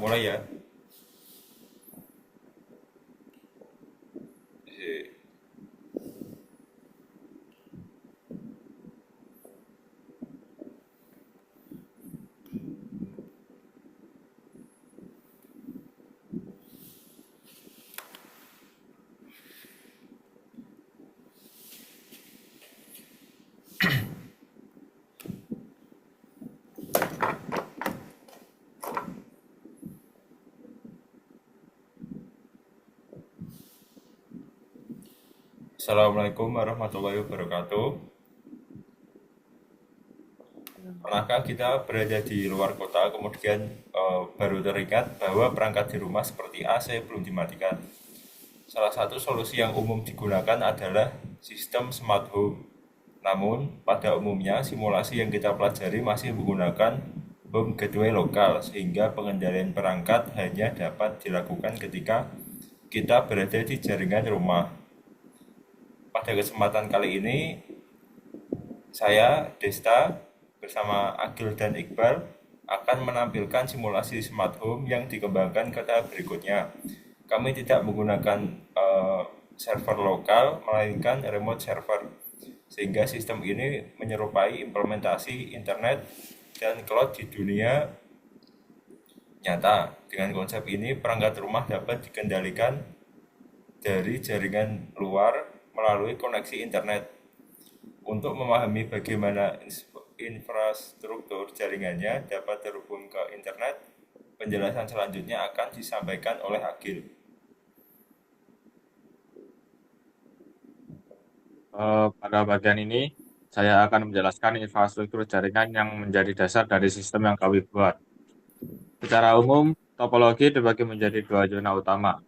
mulai ya. Oke. Assalamualaikum warahmatullahi wabarakatuh. Pernahkah kita berada di luar kota kemudian baru teringat bahwa perangkat di rumah seperti AC belum dimatikan? Salah satu solusi yang umum digunakan adalah sistem smart home. Namun, pada umumnya simulasi yang kita pelajari masih menggunakan home gateway lokal sehingga pengendalian perangkat hanya dapat dilakukan ketika kita berada di jaringan rumah. Pada kesempatan kali ini, saya, Desta, bersama Agil dan Iqbal akan menampilkan simulasi smart home yang dikembangkan ke tahap berikutnya. Kami tidak menggunakan server lokal, melainkan remote server, sehingga sistem ini menyerupai implementasi internet dan cloud di dunia nyata. Dengan konsep ini, perangkat rumah dapat dikendalikan dari jaringan luar melalui koneksi internet. Untuk memahami bagaimana infrastruktur jaringannya dapat terhubung ke internet, penjelasan selanjutnya akan disampaikan oleh Agil. Pada bagian ini, saya akan menjelaskan infrastruktur jaringan yang menjadi dasar dari sistem yang kami buat. Secara umum, topologi dibagi menjadi dua zona utama.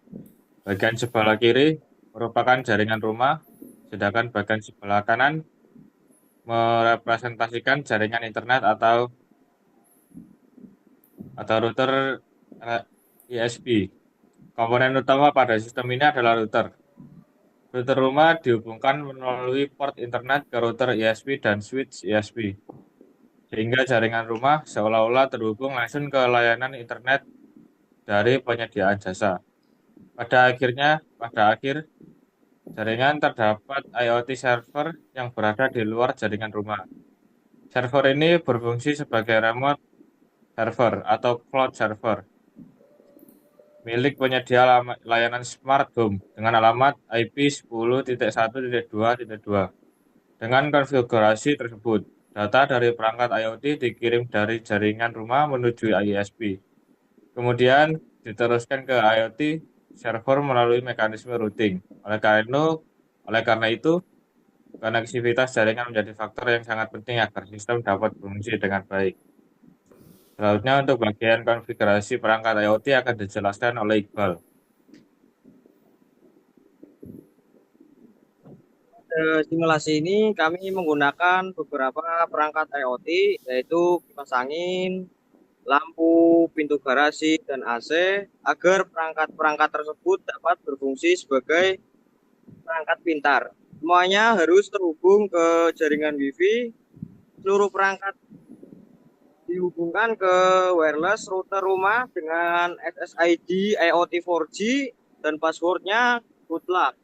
Bagian sebelah kiri merupakan jaringan rumah, sedangkan bagian sebelah kanan merepresentasikan jaringan internet atau router ISP. Komponen utama pada sistem ini adalah router. Router rumah dihubungkan melalui port internet ke router ISP dan switch ISP, sehingga jaringan rumah seolah-olah terhubung langsung ke layanan internet dari penyediaan jasa. Pada akhir, jaringan terdapat IoT server yang berada di luar jaringan rumah. Server ini berfungsi sebagai remote server atau cloud server milik penyedia layanan smart home dengan alamat IP 10.1.2.2. Dengan konfigurasi tersebut, data dari perangkat IoT dikirim dari jaringan rumah menuju ISP. Kemudian diteruskan ke IoT server melalui mekanisme routing. Oleh karena itu, konektivitas jaringan menjadi faktor yang sangat penting agar sistem dapat berfungsi dengan baik. Selanjutnya untuk bagian konfigurasi perangkat IoT akan dijelaskan oleh Iqbal. Simulasi ini kami menggunakan beberapa perangkat IoT, yaitu kipas angin, lampu, pintu garasi, dan AC, agar perangkat-perangkat tersebut dapat berfungsi sebagai perangkat pintar. Semuanya harus terhubung ke jaringan WiFi. Seluruh perangkat dihubungkan ke wireless router rumah dengan SSID IoT 4G dan passwordnya good luck.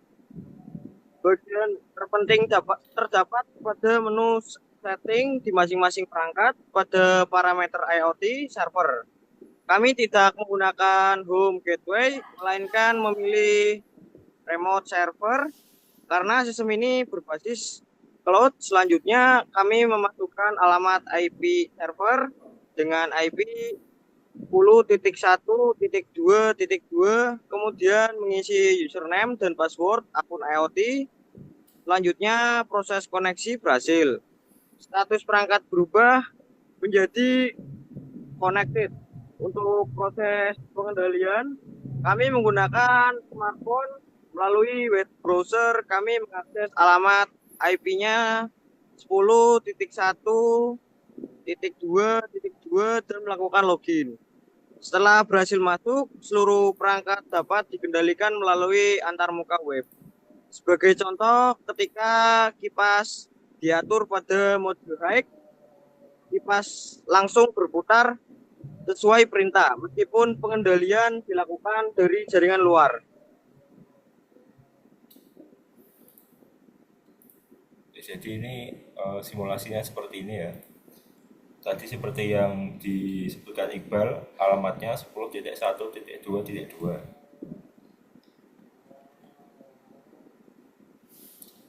Bagian terpenting terdapat pada menu setting di masing-masing perangkat pada parameter IoT server. Kami tidak menggunakan home gateway, melainkan memilih remote server karena sistem ini berbasis cloud. Selanjutnya, kami memasukkan alamat IP server dengan IP 10.1.2.2, kemudian mengisi username dan password akun IoT. Selanjutnya, proses koneksi berhasil. Status perangkat berubah menjadi connected. Untuk proses pengendalian, kami menggunakan smartphone melalui web browser. Kami mengakses alamat IP-nya 10.1.2.2 dan melakukan login. Setelah berhasil masuk, seluruh perangkat dapat dikendalikan melalui antarmuka web. Sebagai contoh, ketika kipas diatur pada mode high, kipas langsung berputar sesuai perintah, meskipun pengendalian dilakukan dari jaringan luar. Jadi ini simulasinya seperti ini ya. Tadi seperti yang disebutkan Iqbal, alamatnya 10.1.2.2.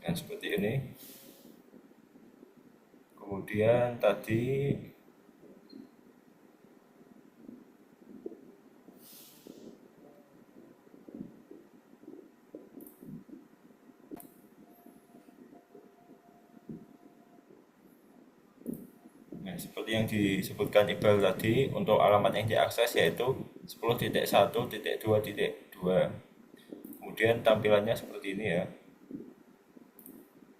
Dan seperti ini. Kemudian tadi seperti yang disebutkan Iqbal tadi, untuk alamat yang diakses yaitu 10.1.2.2. Kemudian tampilannya seperti ini ya.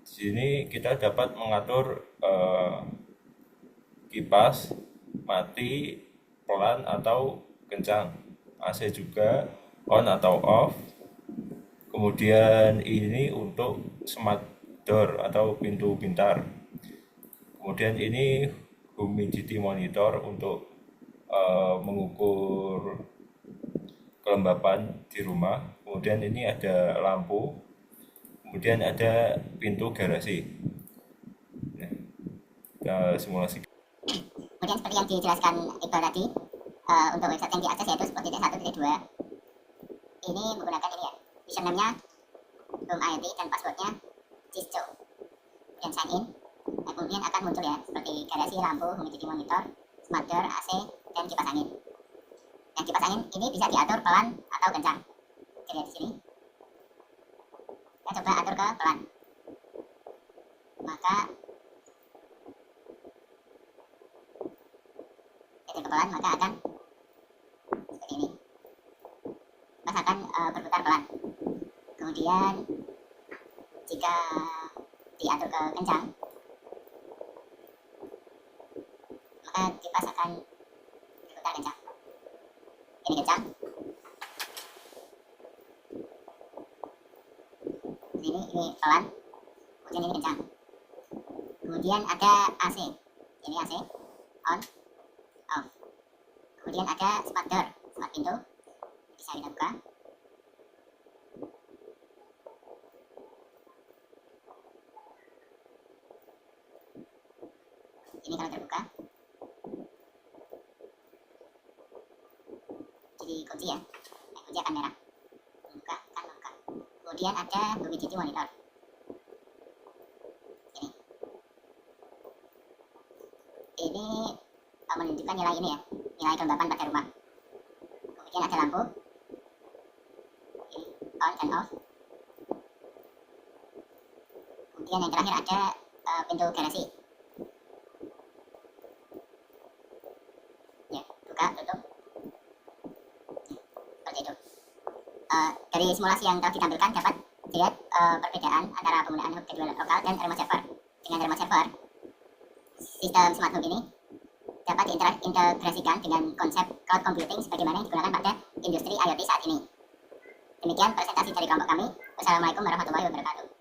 Di sini kita dapat mengatur kipas mati, pelan atau kencang, AC juga on atau off. Kemudian ini untuk smart door atau pintu pintar. Kemudian ini humidity monitor untuk mengukur kelembapan di rumah. Kemudian ini ada lampu. Kemudian ada pintu garasi. Kita simulasi. Kemudian seperti yang dijelaskan Iqbal tadi, untuk website yang diakses yaitu 10.1.2. Ini menggunakan ini ya, username-nya Home ID dan passwordnya Cisco. Kemudian sign in. Nah, kemudian akan muncul ya seperti garasi, lampu, humidity monitor, smart door, AC, dan kipas angin. Yang kipas angin ini bisa diatur pelan atau kencang. Kita lihat di sini. Kita coba atur ke pelan. Maka atur ke pelan maka akan seperti ini. Kipas akan berputar pelan. Kemudian jika diatur ke kencang, maka kipas akan berputar kencang. Ini kencang. Ini pelan. Kemudian ini kencang. Kemudian ada AC. Ini AC on, off. Kemudian ada smart door, smart pintu. Bisa kita buka. Ini kalau terbuka jadi kunci ya, kunci akan merah, membuka akan membuka. Kemudian ada humidity monitor ini menunjukkan nilai ini ya, nilai kelembapan pada rumah. Kemudian ada lampu ini, on dan off. Kemudian yang terakhir ada pintu garasi. Buka, tutup. Seperti itu. Dari simulasi yang telah ditampilkan dapat dilihat perbedaan antara penggunaan hub kedua lokal dan remote server. Dengan remote server, sistem smart home ini dapat diintegrasikan dengan konsep cloud computing sebagaimana yang digunakan pada industri IoT saat ini. Demikian presentasi dari kelompok kami. Wassalamualaikum warahmatullahi wabarakatuh.